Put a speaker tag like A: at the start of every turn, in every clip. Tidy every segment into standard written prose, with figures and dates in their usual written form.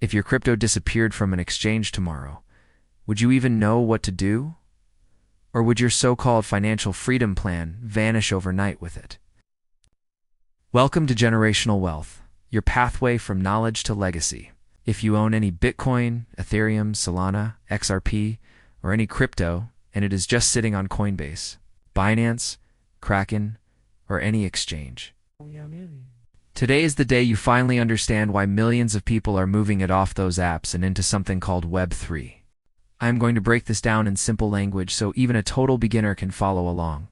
A: If your crypto disappeared from an exchange tomorrow, would you even know what to do? Or would your so-called financial freedom plan vanish overnight with it? Welcome to Generational Wealth, your pathway from knowledge to legacy. If you own any Bitcoin, Ethereum, Solana, XRP, or any crypto, and it is just sitting on Coinbase, Binance, Kraken, or any exchange, today is the day you finally understand why millions of people are moving it off those apps and into something called Web3. I am going to break this down in simple language so even a total beginner can follow along.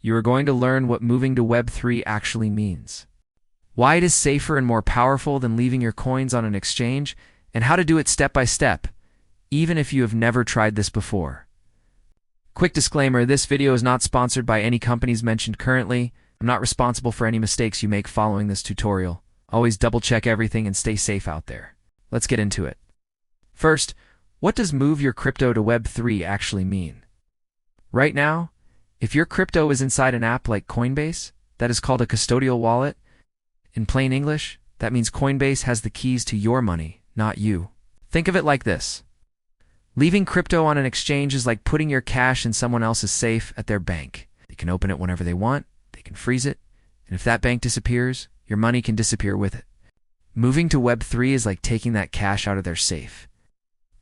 A: You are going to learn what moving to Web3 actually means, why it is safer and more powerful than leaving your coins on an exchange, and how to do it step by step, even if you have never tried this before. Quick disclaimer, this video is not sponsored by any companies mentioned currently. I'm not responsible for any mistakes you make following this tutorial. Always double check everything and stay safe out there. Let's get into it. First, what does move your crypto to Web3 actually mean? Right now, if your crypto is inside an app like Coinbase, that is called a custodial wallet. In plain English, that means Coinbase has the keys to your money, not you. Think of it like this. Leaving crypto on an exchange is like putting your cash in someone else's safe at their bank. They can open it whenever they want, they can freeze it, and if that bank disappears, your money can disappear with it. Moving to Web3 is like taking that cash out of their safe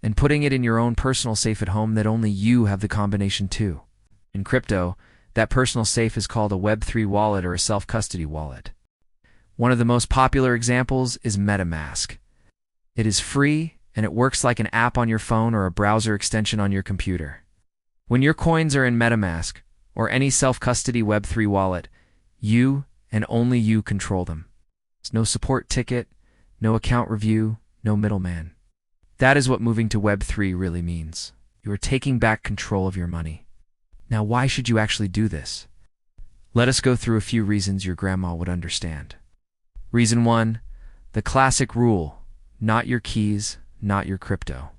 A: and putting it in your own personal safe at home that only you have the combination to. In crypto, that personal safe is called a Web3 wallet or a self-custody wallet. One of the most popular examples is MetaMask. It is free, and it works like an app on your phone or a browser extension on your computer. When your coins are in MetaMask, or any self-custody Web3 wallet, you and only you control them. There's no support ticket, no account review, no middleman. That is what moving to Web3 really means. You are taking back control of your money. Now, why should you actually do this? Let us go through a few reasons your grandma would understand. Reason 1, the classic rule, not your keys, not your crypto.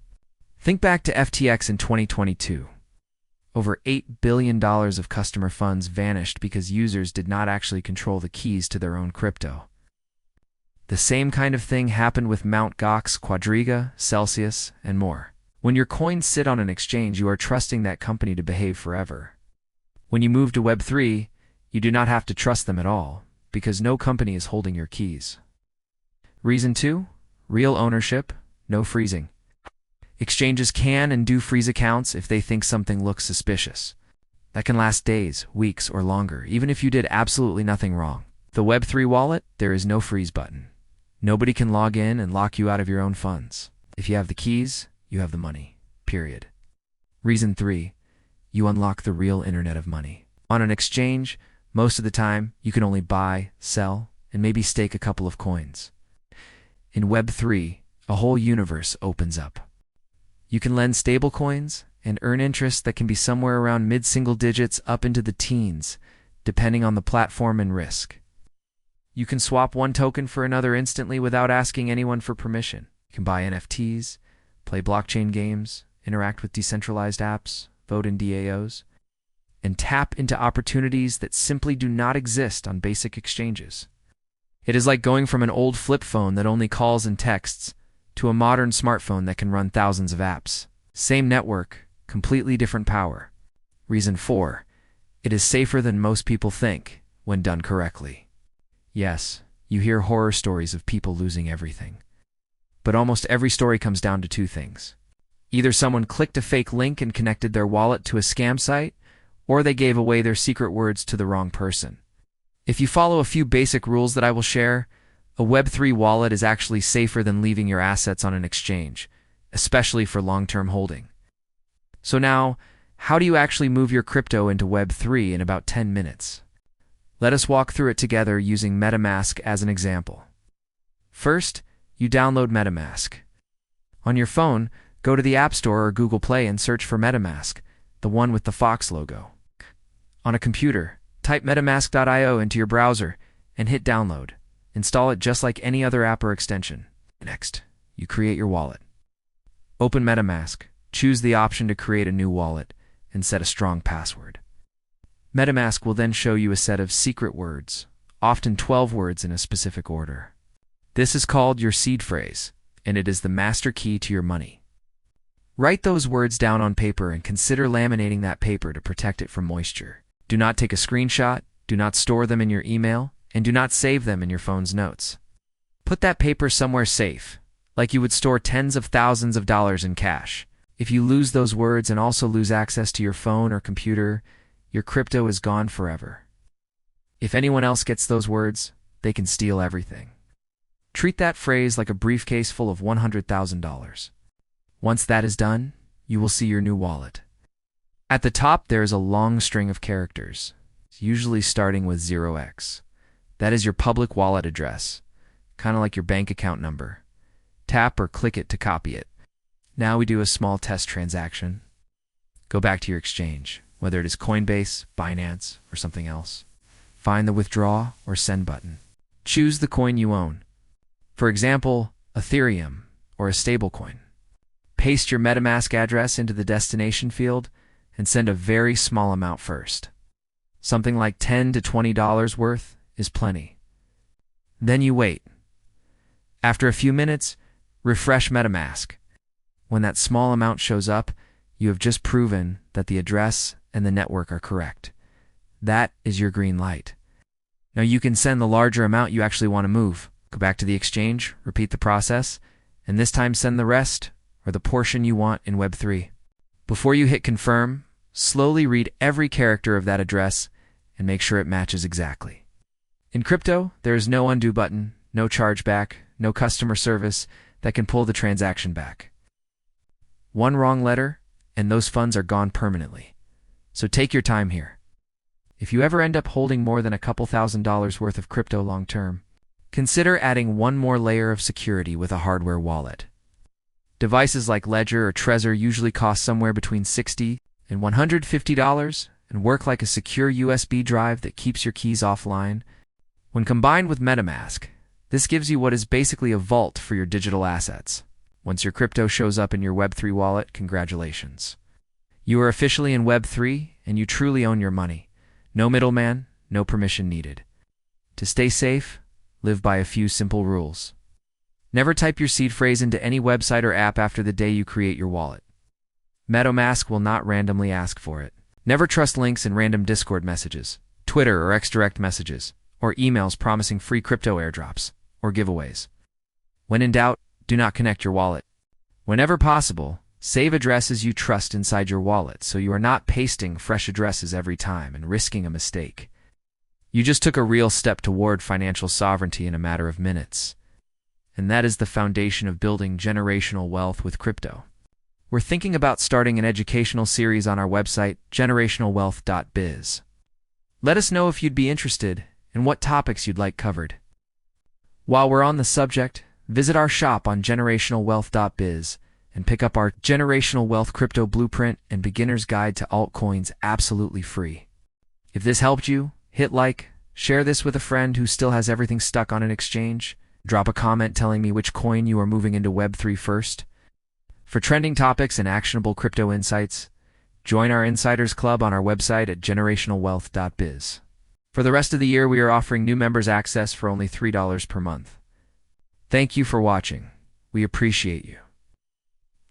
A: Think back to FTX in 2022. Over $8 billion of customer funds vanished because users did not actually control the keys to their own crypto. The same kind of thing happened with Mt. Gox, Quadriga, Celsius, and more. When your coins sit on an exchange, you are trusting that company to behave forever. When you move to Web3, you do not have to trust them at all, because no company is holding your keys. Reason 2, real ownership, no freezing. Exchanges can and do freeze accounts if they think something looks suspicious. That can last days, weeks, or longer, even if you did absolutely nothing wrong. The Web3 wallet, there is no freeze button. Nobody can log in and lock you out of your own funds. If you have the keys, you have the money, period. Reason 3, you unlock the real internet of money. On an exchange, most of the time, you can only buy, sell, and maybe stake a couple of coins. In Web3, a whole universe opens up. You can lend stable coins and earn interest that can be somewhere around mid-single digits up into the teens, depending on the platform and risk. You can swap one token for another instantly without asking anyone for permission. You can buy NFTs, play blockchain games, interact with decentralized apps, vote in DAOs, and tap into opportunities that simply do not exist on basic exchanges. It is like going from an old flip phone that only calls and texts to a modern smartphone that can run thousands of apps. Same network, completely different power. Reason 4, it is safer than most people think when done correctly. Yes, you hear horror stories of people losing everything. But almost every story comes down to two things. Either someone clicked a fake link and connected their wallet to a scam site, or they gave away their secret words to the wrong person. If you follow a few basic rules that I will share, a Web3 wallet is actually safer than leaving your assets on an exchange, especially for long-term holding. So now, how do you actually move your crypto into Web3 in about 10 minutes? Let us walk through it together using MetaMask as an example. First, you download MetaMask. On your phone, go to the App Store or Google Play and search for MetaMask, the one with the fox logo. On a computer, type metamask.io into your browser and hit download. Install it just like any other app or extension. Next, you create your wallet. Open MetaMask, choose the option to create a new wallet, and set a strong password. MetaMask will then show you a set of secret words, often 12 words in a specific order. This is called your seed phrase. and it is the master key to your money. Write those words down on paper and consider laminating that paper to protect it from moisture. Do not take a screenshot, do not store them in your email, and do not save them in your phone's notes. Put that paper somewhere safe, like you would store tens of thousands of dollars in cash. If you lose those words and also lose access to your phone or computer, your crypto is gone forever. If anyone else gets those words, they can steal everything. Treat that phrase like a briefcase full of $100,000. Once that is done, you will see your new wallet. At the top, there is a long string of characters, usually starting with 0x. That is your public wallet address, kind of like your bank account number. Tap or click it to copy it. Now we do a small test transaction. Go back to your exchange, whether it is Coinbase, Binance, or something else. Find the withdraw or send button. Choose the coin you own. For example, Ethereum or a stablecoin. Paste your MetaMask address into the destination field and send a very small amount first. Something like $10 to $20 worth is plenty. Then you wait. After a few minutes, refresh MetaMask. When that small amount shows up, you have just proven that the address and the network are correct. That is your green light. Now you can send the larger amount you actually want to move. Go back to the exchange, repeat the process, and this time send the rest, or the portion you want in Web3. Before you hit confirm, slowly read every character of that address and make sure it matches exactly. In crypto, there is no undo button, no chargeback, no customer service that can pull the transaction back. One wrong letter, and those funds are gone permanently. So take your time here. If you ever end up holding more than a couple $1,000s worth of crypto long term, consider adding one more layer of security with a hardware wallet. Devices like Ledger or Trezor usually cost somewhere between $60 and $150 and work like a secure USB drive that keeps your keys offline. When combined with MetaMask, this gives you what is basically a vault for your digital assets. Once your crypto shows up in your Web3 wallet, congratulations. You are officially in Web3 and you truly own your money. No middleman, no permission needed. To stay safe, live by a few simple rules. Never type your seed phrase into any website or app after the day you create your wallet. MetaMask will not randomly ask for it. Never trust links in random Discord messages, Twitter or X direct messages, or emails promising free crypto airdrops or giveaways. When in doubt, do not connect your wallet. Whenever possible, save addresses you trust inside your wallet so you are not pasting fresh addresses every time and risking a mistake. You just took a real step toward financial sovereignty in a matter of minutes. And that is the foundation of building generational wealth with crypto. We're thinking about starting an educational series on our website, GenerationalWealth.biz. Let us know if you'd be interested and what topics you'd like covered. While we're on the subject, visit our shop on GenerationalWealth.biz and pick up our Generational Wealth Crypto Blueprint and Beginner's Guide to Altcoins absolutely free. If this helped you, hit like, share this with a friend who still has everything stuck on an exchange, drop a comment telling me which coin you are moving into Web3 first. For trending topics and actionable crypto insights, join our Insiders Club on our website at GenerationalWealth.biz. For the rest of the year, we are offering new members access for only $3 per month. Thank you for watching. We appreciate you.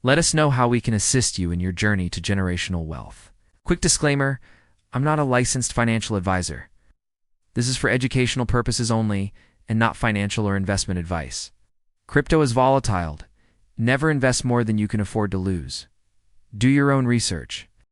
A: Let us know how we can assist you in your journey to generational wealth. Quick disclaimer, I'm not a licensed financial advisor. This is for educational purposes only and not financial or investment advice. Crypto is volatile. Never invest more than you can afford to lose. Do your own research.